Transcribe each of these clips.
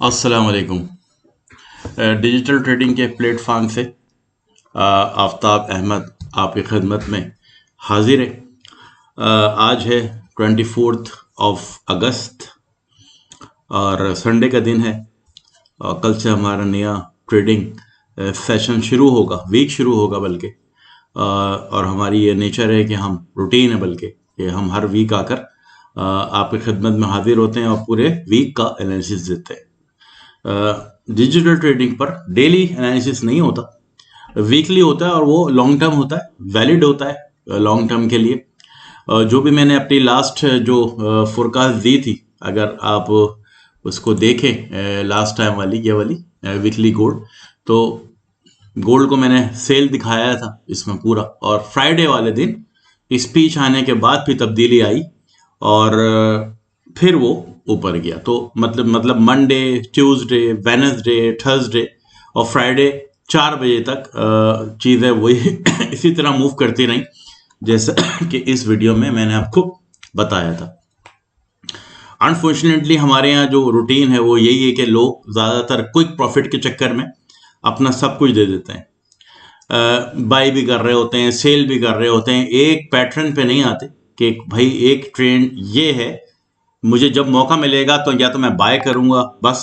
अस्सलाम वालेकुम। Digital trading के प्लेटफॉर्म से आफ्ताब अहमद आपकी खिदमत में हाजिर है। आज है 24 अगस्त और संडे का दिन है। कल से हमारा नया ट्रेडिंग सेशन शुरू होगा, वीक शुरू होगा बल्कि। और हमारी ये नेचर है कि हम रूटीन है बल्कि कि हम हर वीक आकर आपकी खिदमत में हाजिर होते हैं और पूरे वीक का एनालिसिस देते हैं। डिजिटल ट्रेडिंग पर डेली एनालिसिस नहीं होता, वीकली होता है और वो लॉन्ग टर्म होता है, वैलिड होता है लॉन्ग टर्म के लिए। जो भी मैंने अपनी लास्ट जो फोरकास्ट दी थी, अगर आप उसको देखें लास्ट टाइम वाली ये वाली वीकली गोल्ड, तो गोल्ड को मैंने सेल दिखाया था इसमें पूरा, और फ्राइडे वाले दिन स्पीच आने के बाद फिर तब्दीली आई और फिर वो ऊपर गया। तो मतलब मंडे, ट्यूसडे, वेडनेसडे, थर्सडे और फ्राइडे 4 बजे तक चीज़ें वही इसी तरह मूव करती रही जैसा कि इस वीडियो में मैंने आपको बताया था। अनफॉर्चुनेटली हमारे यहाँ जो रूटीन है वो यही है कि लोग ज़्यादातर क्विक प्रॉफिट के चक्कर में अपना सब कुछ दे देते हैं। बाई भी कर रहे होते हैं, सेल भी कर रहे होते हैं, एक पैटर्न पे नहीं आते कि भाई एक ट्रेंड ये है, मुझे जब मौका मिलेगा तो या तो मैं बाय करूंगा बस,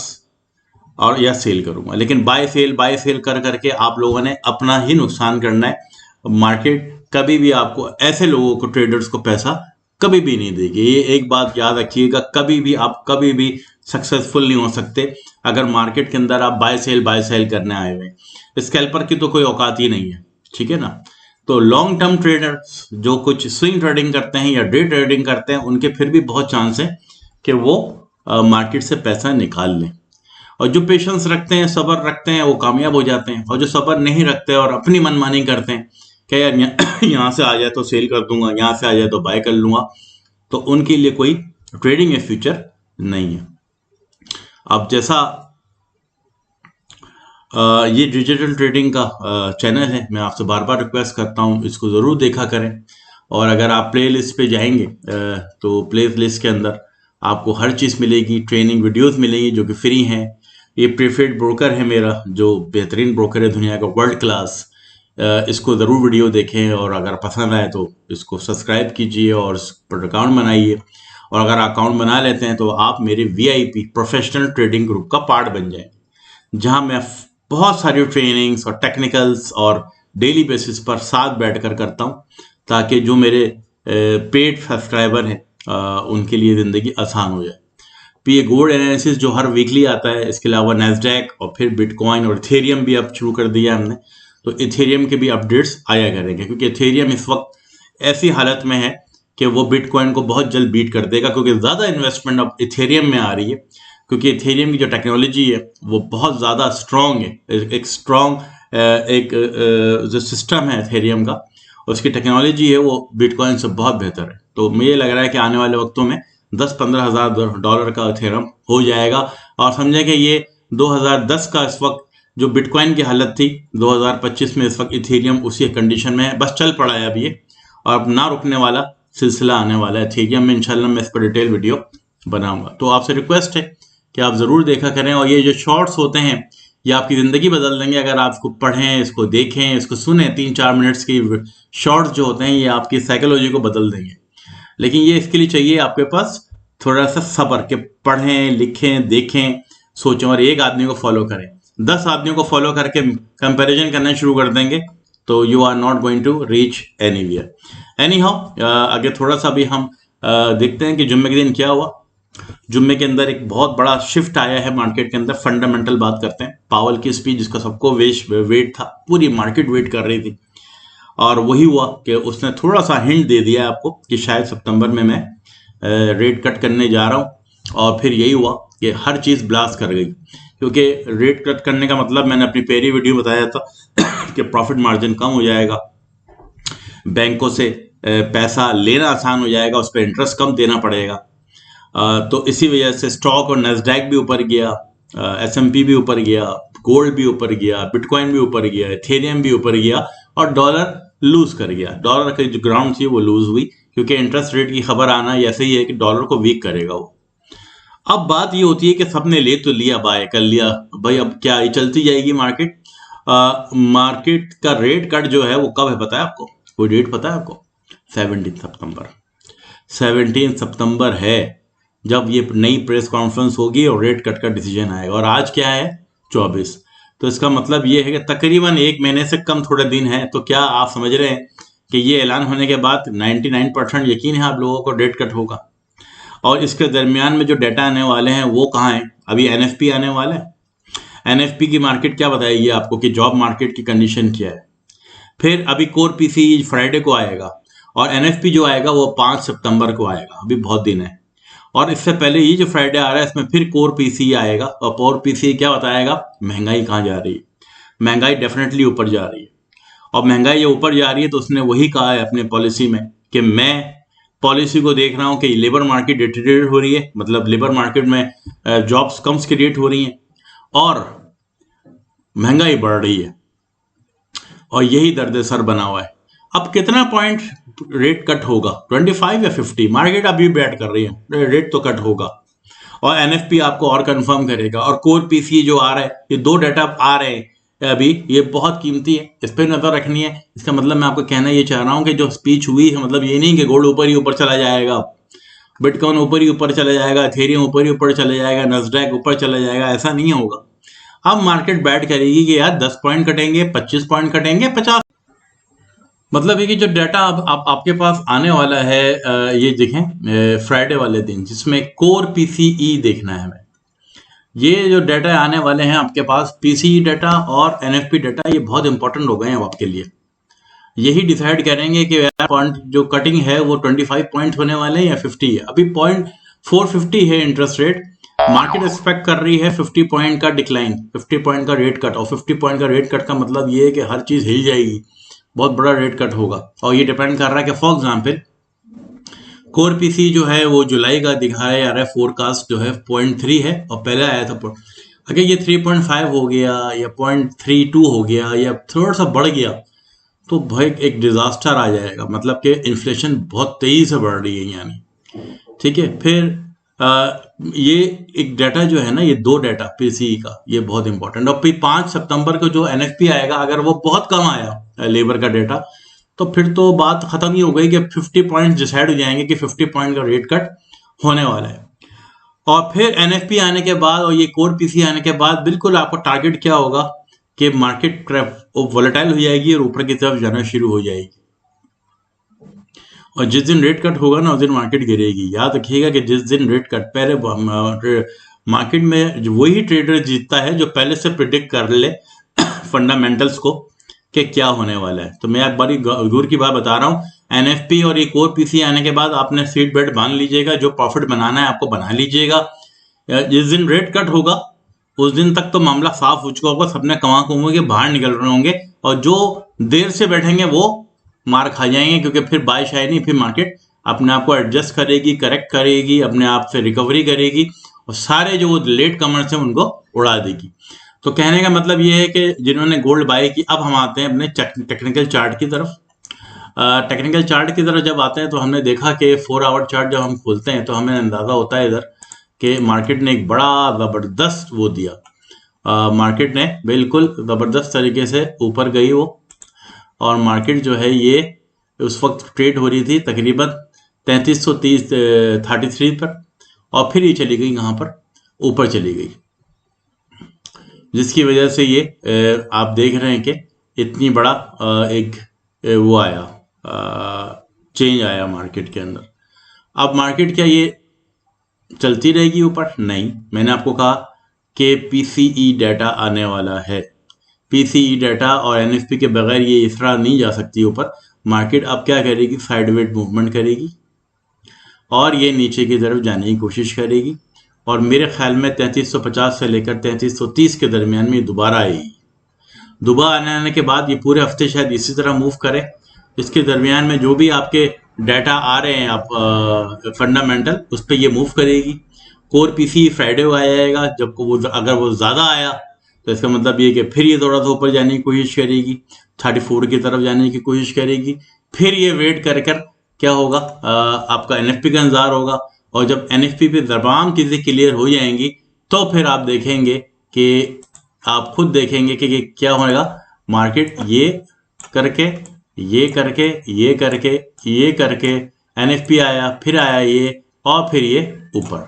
और या सेल करूंगा। लेकिन बाय सेल कर करके आप लोगों ने अपना ही नुकसान करना है। मार्केट कभी भी आपको ऐसे लोगों को, ट्रेडर्स को पैसा कभी भी नहीं देगी। ये एक बात याद रखिएगा, कभी भी आप कभी भी सक्सेसफुल नहीं हो सकते अगर मार्केट के अंदर आप बाय सेल करने आए हुए। स्कैल्पर की तो कोई औकात ही नहीं है, ठीक है ना। तो लॉन्ग टर्म ट्रेडर्स जो कुछ स्विंग ट्रेडिंग करते हैं या डे ट्रेडिंग करते हैं, उनके फिर भी बहुत चांस है कि वो मार्केट से पैसा निकाल लें। और जो पेशेंस रखते हैं, सब्र रखते हैं, वो कामयाब हो जाते हैं। और जो सब्र नहीं रखते और अपनी मनमानी करते हैं कि यार यहाँ से आ जाए तो सेल कर दूंगा, यहाँ से आ जाए तो बाय कर लूंगा, तो उनके लिए कोई ट्रेडिंग या फ्यूचर नहीं है। अब जैसा ये डिजिटल ट्रेडिंग का चैनल है, मैं आपसे बार बार रिक्वेस्ट करता हूँ इसको ज़रूर देखा करें। और अगर आप प्ले लिस्ट पे जाएंगे तो प्ले लिस्ट के अंदर आपको हर चीज़ मिलेगी, ट्रेनिंग वीडियोस मिलेगी जो कि फ्री हैं। ये प्रीफेड ब्रोकर है मेरा, जो बेहतरीन ब्रोकर है दुनिया का, वर्ल्ड क्लास। इसको ज़रूर वीडियो देखें और अगर पसंद आए तो इसको सब्सक्राइब कीजिए और इस पर अकाउंट बनाइए। और अगर अकाउंट बना लेते हैं तो आप मेरे VIP प्रोफेशनल ट्रेडिंग ग्रुप का पार्ट बन जाएंगे, जहां मैं बहुत सारी ट्रेनिंग्स और टेक्निकल्स और डेली बेसिस पर साथ बैठकर करता हूं, ताकि जो मेरे पेड सब्सक्राइबर हैं उनके लिए ज़िंदगी आसान हो जाए। ये गोल्ड एनालिसिस जो हर वीकली आता है, इसके अलावा नैस्डैक और फिर बिटकॉइन और इथेरियम भी अब शुरू कर दिया हमने, तो इथेरियम के भी अपडेट्स आया करेंगे, क्योंकि इथेरियम इस वक्त ऐसी हालत में है कि वो बिटकॉइन को बहुत जल्द बीट कर देगा, क्योंकि ज़्यादा इन्वेस्टमेंट अब इथेरियम में आ रही है। क्योंकि इथेरियम की जो टेक्नोलॉजी है वो बहुत ज़्यादा स्ट्रॉन्ग है, एक स्ट्रॉन्ग एक जो सिस्टम है इथेरियम का, उसकी टेक्नोलॉजी है वो बिटकॉइन से बहुत बेहतर है। तो मुझे लग रहा है कि आने वाले वक्तों में 10-15 हज़ार डॉलर का इथेरियम हो जाएगा। और समझें कि ये 2010 का इस वक्त जो बिटकॉइन की हालत थी, 2025 में इस वक्त इथेरियम उसी कंडीशन में है, बस चल पड़ा है अब ये, और अब ना रुकने वाला सिलसिला आने वाला है इथेरियम में। इंशाल्लाह मैं इस पर डिटेल वीडियो बनाऊंगा। तो आपसे रिक्वेस्ट है कि आप ज़रूर देखा करें। और ये जो शॉर्ट्स होते हैं ये आपकी ज़िंदगी बदल देंगे अगर आप इसको पढ़ें, इसको देखें, इसको सुने। 3-4 मिनट्स की शॉर्ट्स जो होते हैं ये आपकी साइकोलॉजी को बदल देंगे। लेकिन ये इसके लिए चाहिए आपके पास थोड़ा सा सब्र, कि पढ़ें, लिखें, देखें, सोचें और एक आदमी को फॉलो करें। 10 आदमियों को फॉलो करके कंपैरिजन करना शुरू कर देंगे तो you are not going to reach anywhere. Anyhow, आगे थोड़ा सा भी हम देखते हैं कि जुम्मे के दिन क्या हुआ। जुम्मे के अंदर एक बहुत बड़ा शिफ्ट आया है मार्केट के अंदर। फंडामेंटल बात करते हैं। पावल की स्पीच जिसका सबको वेट था, पूरी मार्केट वेट कर रही थी, और वही हुआ कि उसने थोड़ा सा हिंट दे दिया आपको कि शायद सितंबर में मैं रेट कट करने जा रहा हूँ। और फिर यही हुआ कि हर चीज़ ब्लास्ट कर गई, क्योंकि रेट कट करने का मतलब मैंने अपनी पहली वीडियो बताया था कि प्रॉफिट मार्जिन कम हो जाएगा, बैंकों से पैसा लेना आसान हो जाएगा, उस पर इंटरेस्ट कम देना पड़ेगा। तो इसी वजह से स्टॉक और नैस्डैक भी ऊपर गया, S&P भी ऊपर गया, गोल्ड भी ऊपर गया, बिटकॉइन भी ऊपर गया, इथेरियम भी ऊपर गया, और डॉलर लूज कर गया। डॉलर की जो ग्राउंड थी वो लूज हुई, क्योंकि इंटरेस्ट रेट की खबर आना ऐसे ही है कि डॉलर को वीक करेगा वो। अब बात ये होती है कि सबने ले तो लिया, बाय कर लिया भाई, अब क्या ये चलती जाएगी मार्केट। मार्केट का रेट कट जो है वो कब है पता है आपको? कोई डेट पता है आपको? 17 सितंबर। 17 सितंबर है जब ये नई प्रेस कॉन्फ्रेंस होगी और रेट कट का डिसीजन आएगा। और आज क्या है? 24। तो इसका मतलब ये है कि तकरीबन एक महीने से कम थोड़े दिन है। तो क्या आप समझ रहे हैं कि ये ऐलान होने के बाद 99% यकीन है आप लोगों को रेट कट होगा। और इसके दरमियान में जो डेटा आने वाले हैं वो कहाँ हैं? अभी एनएफपी आने वाला है। एनएफपी की मार्केट क्या बताएगी आपको कि जॉब मार्केट की कंडीशन क्या है। फिर अभी कोर पीसी फ्राइडे को आएगा और एनएफपी जो आएगा वो 5 सितंबर को आएगा, अभी बहुत दिन है। और इससे पहले ये जो फ्राइडे आ रहा है इसमें फिर कोर पीसी आएगा और कोर पीसी क्या बताएगा? महंगाई कहाँ जा रही है। महंगाई डेफिनेटली ऊपर जा रही है। और महंगाई ये ऊपर जा रही है तो उसने वही कहा है अपने पॉलिसी में कि मैं पॉलिसी को देख रहा हूं कि लेबर मार्केट डिटेरियोरेट हो रही है, मतलब लेबर मार्केट में जॉब्स कम क्रिएट हो रही हैं और महंगाई बढ़ रही है और यही दर्द सर बना हुआ है। अब कितना पॉइंट रेट कट होगा? 25 या 50? मार्केट अभी बैट कर रही है, रेट तो कट होगा। और एनएफपी आपको और कंफर्म करेगा। और कोर पीसी जो आ रहा है, ये दो डाटा आ रहे हैं अभी, ये बहुत कीमती है, इस पर नजर रखनी है। इसका मतलब मैं आपको कहना ये चाह रहा हूँ कि जो स्पीच हुई है, मतलब ये नहीं कि गोल्ड ऊपर ही ऊपर चला जाएगा, बिटकॉइन ऊपर ही ऊपर चला जाएगा, इथेरियम ऊपर ही ऊपर चला जाएगा, नस्डैक ऊपर चला जाएगा, ऐसा नहीं होगा। अब मार्केट बैट करेगी कि यार 10 पॉइंट कटेंगे, 25 पॉइंट कटेंगे, 50। मतलब है कि जो डाटा अब आपके पास आने वाला है, ये देखें फ्राइडे वाले दिन, जिसमें कोर पीसीई देखना है हमें। ये जो डाटा आने वाले हैं आपके पास, पीसीई डाटा और एनएफपी डाटा, ये बहुत इंपॉर्टेंट हो गए हैं अब आपके लिए। यही डिसाइड करेंगे कि यार पॉइंट जो कटिंग है वो 25 पॉइंट होने वाले हैं या 50 है। अभी 450 है इंटरेस्ट रेट, मार्केट एक्सपेक्ट कर रही है 50 पॉइंट का डिक्लाइन, 50 पॉइंट का रेट कट। और 50 पॉइंट का रेट कट का मतलब ये है कि हर चीज हिल जाएगी, बहुत बड़ा रेट कट होगा। और ये डिपेंड कर रहा है कि फॉर एग्जाम्पल कोर पीसी जो है वो जुलाई का दिखा रहा है फोरकास्ट जो है 0.3 है और पहले आया था। अगर ये 3.5 हो गया या 0.32 हो गया या थोड़ा सा बढ़ गया तो भाई एक डिजास्टर आ जाएगा, मतलब कि इन्फ्लेशन बहुत तेजी से बढ़ रही है यानी। ठीक है, फिर ये एक डाटा जो है ना, ये दो डाटा पीसीई का, ये बहुत इंपॉर्टेंट। और फिर 5 सितंबर को जो एनएफपी आएगा, अगर वो बहुत कम आया लेबर का डाटा, तो फिर तो बात खत्म ही हो गई कि 50 पॉइंट डिसाइड हो जाएंगे कि 50 पॉइंट का रेट कट होने वाला है। और फिर एनएफपी आने के बाद और ये कोर पीसी आने के बाद बिल्कुल आपको टारगेट क्या होगा कि मार्केट वोलेटाइल हो जाएगी और ऊपर की तरफ जाना शुरू हो जाएगी। और जिस दिन रेट कट होगा ना उस दिन मार्केट गिरेगी। याद रखिएगा कि जिस दिन रेट कट, पहले मार्केट में वही ट्रेडर जीतता है जो पहले से प्रिडिक्ट कर ले फंडामेंटल्स को कि क्या होने वाला है। तो मैं एक बारी दूर की बात बता रहा हूँ, एनएफपी और ये कोर पीसी आने के बाद आपने सीट बेल्ट बांध लीजिएगा, जो प्रॉफिट बनाना है आपको बना लीजिएगा। जिस दिन रेट कट होगा उस दिन तक तो मामला साफ हो चुका होगा, सबने कमा कुमा के बाहर निकल रहे होंगे और जो देर से बैठेंगे वो मार खा जाएंगे, क्योंकि फिर बारिश आए नहीं, फिर मार्केट अपने आप को एडजस्ट करेगी, करेक्ट करेगी, अपने आप से रिकवरी करेगी और सारे जो लेट कमर्स हैं उनको उड़ा देगी। तो कहने का मतलब ये है कि जिन्होंने गोल्ड बाय की, अब हम आते हैं अपने टेक्निकल चार्ट की तरफ। टेक्निकल चार्ट की तरफ जब आते हैं तो हमने देखा कि 4 आवर चार्ट जब हम खोलते हैं तो हमें अंदाजा होता है इधर कि मार्केट ने एक बड़ा जबरदस्त वो दिया। मार्केट ने बिल्कुल जबरदस्त तरीके से ऊपर गई वो, और मार्केट जो है ये उस वक्त ट्रेड हो रही थी तकरीबन 3333 पर, और फिर ये चली गई यहाँ पर ऊपर चली गई, जिसकी वजह से ये आप देख रहे हैं कि इतनी बड़ा एक वो आया, चेंज आया मार्केट के अंदर। अब मार्केट क्या ये चलती रहेगी ऊपर? नहीं, मैंने आपको कहा कि पीसीई डाटा आने वाला है। पीसीई डाटा और एनएफपी के बगैर ये इस तरह नहीं जा सकती ऊपर। मार्केट अब क्या करेगी? साइडवेज मूवमेंट करेगी और ये नीचे की तरफ जाने की कोशिश करेगी, और मेरे ख्याल में 3350 से लेकर 3330 के दरमियान में दोबारा आएगी। दोबारा आने के बाद ये पूरे हफ्ते शायद इसी तरह मूव करे। इसके दरमियान में जो भी आपके डाटा आ रहे हैं आप फंडामेंटल, उस पर ये मूव करेगी। कोर पीसी फ्राइडे को आ जाएगा, जब वो अगर वो ज़्यादा आया तो इसका मतलब ये कि फिर ये थोड़ा सा ऊपर जाने की कोशिश करेगी, 34 की तरफ जाने की कोशिश करेगी। फिर ये वेट कर क्या होगा, आपका एनएफपी का इंतजार होगा, और जब एनएफपी पे तमाम चीजें क्लियर हो जाएंगी तो फिर आप देखेंगे कि आप खुद देखेंगे कि क्या होगा। मार्केट ये करके ये करके ये करके ये करके एनएफपी आया, फिर आया ये, और फिर ये ऊपर।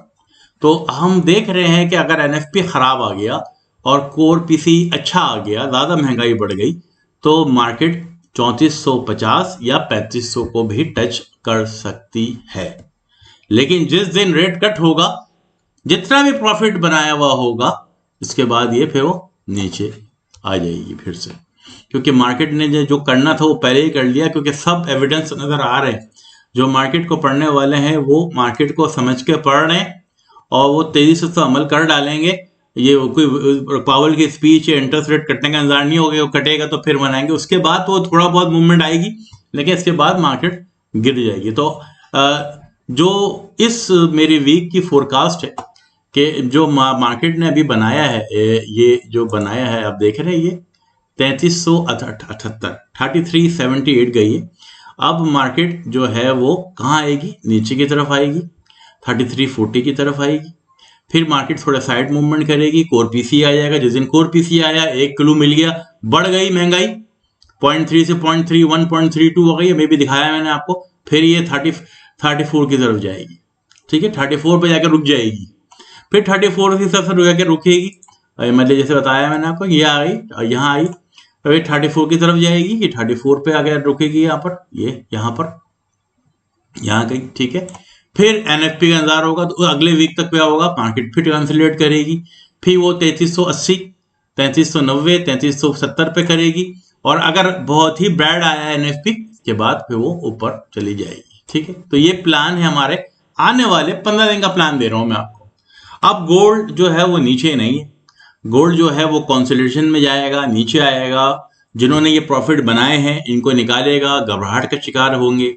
तो हम देख रहे हैं कि अगर एनएफपी खराब आ गया और कोर पीसी अच्छा आ गया, ज्यादा महंगाई बढ़ गई, तो मार्केट 3450 या 3500 को भी टच कर सकती है। लेकिन जिस दिन रेट कट होगा, जितना भी प्रॉफिट बनाया हुआ होगा, इसके बाद ये फिर वो नीचे आ जाएगी फिर से, क्योंकि मार्केट ने जो करना था वो पहले ही कर लिया, क्योंकि सब एविडेंस नजर आ रहे हैं। जो मार्केट को पढ़ने वाले हैं वो मार्केट को समझ के पढ़ रहे हैं और वो तेजी से तो अमल कर डालेंगे। ये कोई पावल की स्पीच या इंटरेस्ट रेट कटने का इंतजार नहीं होगा, वो कटेगा तो फिर बनाएंगे, उसके बाद तो थोड़ा बहुत मूवमेंट आएगी, लेकिन इसके बाद मार्केट गिर जाएगी। तो जो इस मेरी वीक की फोरकास्ट है कि जो मार्केट ने अभी बनाया है, ये जो बनाया है आप देख रहे हैं, ये 3378 3378 गई है। अब मार्केट जो है वो कहाँ आएगी, नीचे की तरफ आएगी, 3340 की तरफ आएगी। फिर मार्केट थोड़ा साइड मूवमेंट करेगी, कोर पीसी आ जाएगा। जिस दिन कोर पीसी आया, एक क्लू मिल गया, बढ़ गई महंगाई, 0.3 से 0.31 0.32 हो गई, अभी भी दिखाया मैंने आपको। फिर ये 34 की तरफ जाएगी, ठीक है, 34 पे जाकर रुक जाएगी, फिर 34 की तरफ रुक के रुकेगी, मतलब जैसे बताया मैंने आपको, ये आ गई, यहाँ आई, फिर 34 की तरफ जाएगी, ये 34 पे आगे रुकेगी, यहाँ पर, ये यहाँ पर, यहाँ गई, ठीक है। फिर एनएफपी का इंतजार होगा, तो अगले वीक तक क्या होगा, मार्केट फिर कंसोलिडेट करेगी, फिर वो 3380 3390 3370 पे करेगी, और अगर बहुत ही बैड आया एनएफपी के बाद फिर वो ऊपर चली जाएगी, ठीक है। तो ये प्लान है हमारे आने वाले 15 दिन का प्लान दे रहा हूं मैं आपको। अब गोल्ड जो है वो नीचे नहीं है, गोल्ड जो है वो कंसोलिडेशन में जाएगा, नीचे आएगा। जिन्होंने ये प्रॉफिट बनाए हैं इनको निकालेगा, घबराहट का शिकार होंगे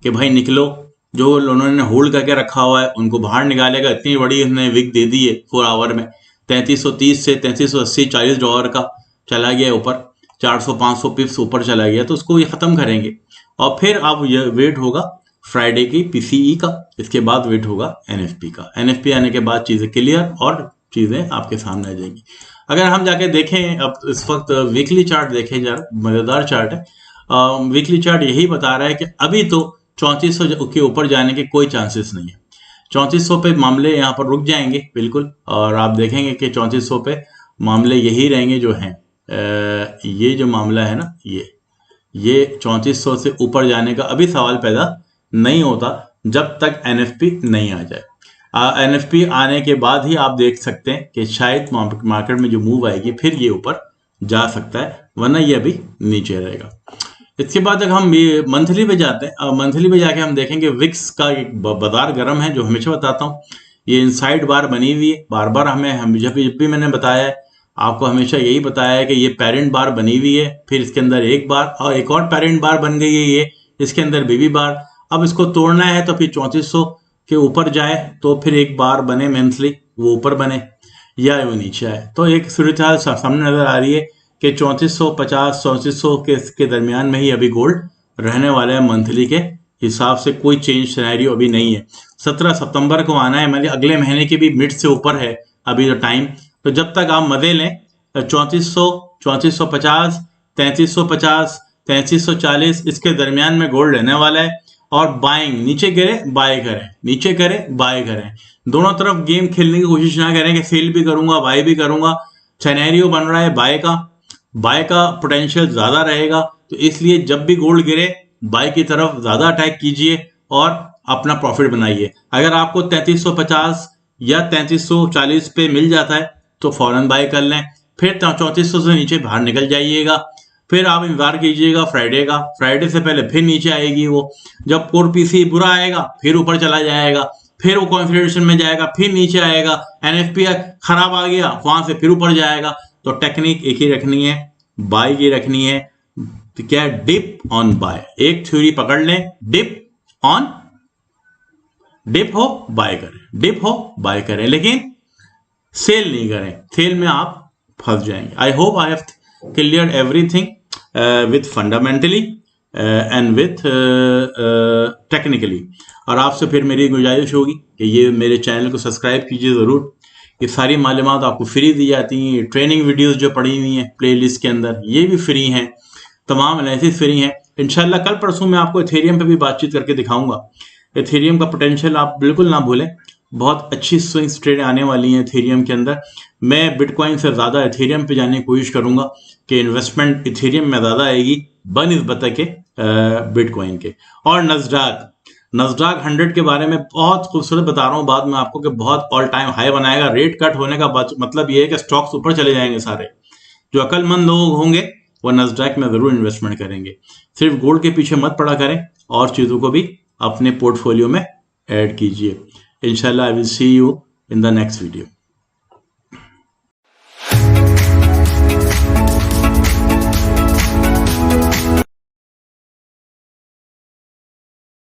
कि भाई निकलो। जो उन्होंने होल्ड करके रखा हुआ है उनको बाहर निकालेगा। इतनी बड़ी इसने विक दे दी है 4 आवर में, 3330 से 3380 $40 का चला गया ऊपर, 400-500 पिप्स ऊपर चला गया, तो उसको ये खत्म करेंगे। और फिर अब ये वेट होगा फ्राइडे की पीसीई का, इसके बाद वेट होगा एनएफपी का। एनएफपी आने के बाद चीजें क्लियर और चीजें आपके सामने आ जाएंगी। अगर हम जाके देखें अब इस वक्त वीकली चार्ट देखें, जरा मजेदार चार्ट है। वीकली चार्ट यही बता रहा है कि अभी तो 3400 के ऊपर जाने के कोई चांसेस नहीं है। 3400 पे मामले यहाँ पर रुक जाएंगे बिल्कुल, और आप देखेंगे कि 3400 पे मामले यही रहेंगे जो हैं। ये जो मामला है ना, ये 3400 से ऊपर जाने का अभी सवाल पैदा नहीं होता जब तक एनएफपी नहीं आ जाए। एनएफपी आने के बाद ही आप देख सकते हैं कि शायद मार्केट में जो मूव आएगी फिर ये ऊपर जा सकता है, वरना ये अभी नीचे रहेगा। इसके बाद अगर हम ये मंथली पे जाते हैं, मंथली पे जाके हम देखेंगे विक्स का एक बाजार गर्म है, जो हमेशा बताता हूँ। ये इनसाइड बार बनी हुई है, बार बार हम जब भी मैंने बताया है आपको, हमेशा यही बताया है कि ये पेरेंट बार बनी हुई है, फिर इसके अंदर एक बार और एक और पेरेंट बार बन गई है, ये इसके अंदर बेबी बार। अब इसको तोड़ना है तो फिर 3400 के ऊपर जाए तो फिर एक बार बने मंथली, वो ऊपर बने या वो नीचे आए। तो एक सूरत सामने नजर आ रही है कि 3450 3400 के दरमियान में ही अभी गोल्ड रहने वाला है। मंथली के हिसाब से कोई चेंज सिनेरियो अभी नहीं है। 17 सितंबर को आना है, मतलब अगले महीने की भी मिड से ऊपर है अभी तो टाइम। तो जब तक आप मजे लें, 3400 3450 3350 3340 इसके दरमियान में गोल्ड रहने वाला है। और बाइंग, नीचे गिरे बाय करें, नीचे करें बाय करें, दोनों तरफ गेम खेलने की कोशिश ना करें कि सेल भी करूंगा बाय भी करूंगा। सिनेरियो बन रहा है बाय का पोटेंशियल ज्यादा रहेगा, तो इसलिए जब भी गोल्ड गिरे बाय की तरफ ज्यादा अटैक कीजिए और अपना प्रॉफिट बनाइए। अगर आपको 3350 या 3340 पे मिल जाता है तो फौरन बाय कर लें, फिर 3400 से नीचे बाहर निकल जाइएगा। फिर आप इंतजार कीजिएगा फ्राइडे का, फ्राइडे से पहले फिर नीचे आएगी वो। जब कोर पीसी बुरा आएगा फिर ऊपर चला जाएगा, फिर वो कंसोलिडेशन में जाएगा, फिर नीचे आएगा, एनएफपी खराब आ गया वहां से फिर ऊपर जाएगा। तो टेक्निक एक ही रखनी है, बाय की रखनी है। तो क्या है, डिप ऑन बाय। एक थ्योरी पकड़ लें, डिप ऑन, डिप हो बाय करें, डिप हो बाय करें, लेकिन सेल नहीं करें, सेल में आप फंस जाएंगे। I hope I have cleared everything with fundamentally and with technically. और आपसे फिर मेरी गुजारिश होगी कि ये मेरे चैनल को सब्सक्राइब कीजिए ज़रूर। ये सारी मालूमात आपको फ्री दी जाती हैं। ट्रेनिंग वीडियोस जो पड़ी हुई हैं प्लेलिस्ट के अंदर ये भी फ्री हैं, तमाम एनालिसिस फ्री हैं। इंशाल्लाह कल परसों मैं आपको एथेरियम पे भी बातचीत करके दिखाऊंगा। एथेरियम का पोटेंशियल आप बिल्कुल ना भूलें, बहुत अच्छी स्विंग्स ट्रेड आने वाली हैं एथेरियम के अंदर। मैं बिटकॉइन से ज़्यादा एथेरियम पे जाने की कोशिश करूंगा कि इन्वेस्टमेंट एथेरियम में ज़्यादा आएगी बनिस्बत के बिटकॉइन के। और नस्डाक 100 के बारे में बहुत खूबसूरत बता रहा हूँ बाद में आपको कि बहुत ऑल टाइम हाई बनाएगा। रेट कट होने का मतलब ये है कि स्टॉक्स ऊपर चले जाएंगे सारे। जो अक्लमंद लोग होंगे वो नस्डैक में जरूर इन्वेस्टमेंट करेंगे। सिर्फ गोल्ड के पीछे मत पड़ा करें, और चीजों को भी अपने पोर्टफोलियो में ऐड कीजिए। इंशाल्लाह I will see you in the next video.